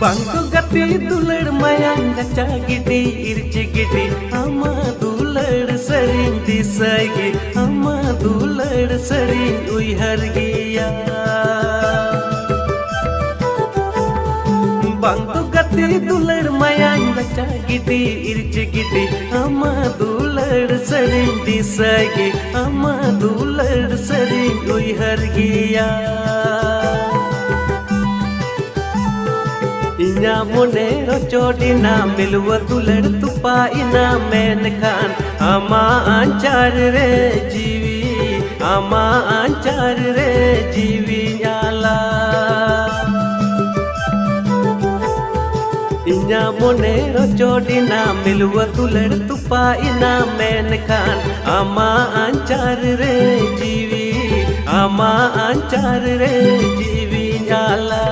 Bangku gati dular mayang gacha gidi irci gidi ama dular sering disagi ama dular sering uihar giya Bangku gati dular mayang gacha gidi irci gidi ama dular sering disagi ama dular sering uihar giya Inya mone rocodina milwa dular tupa ina menkan ama ancar re jiwi nyala Inya mone rocodina milwa dular tupa ina menkan ama ancar re jiwi nyala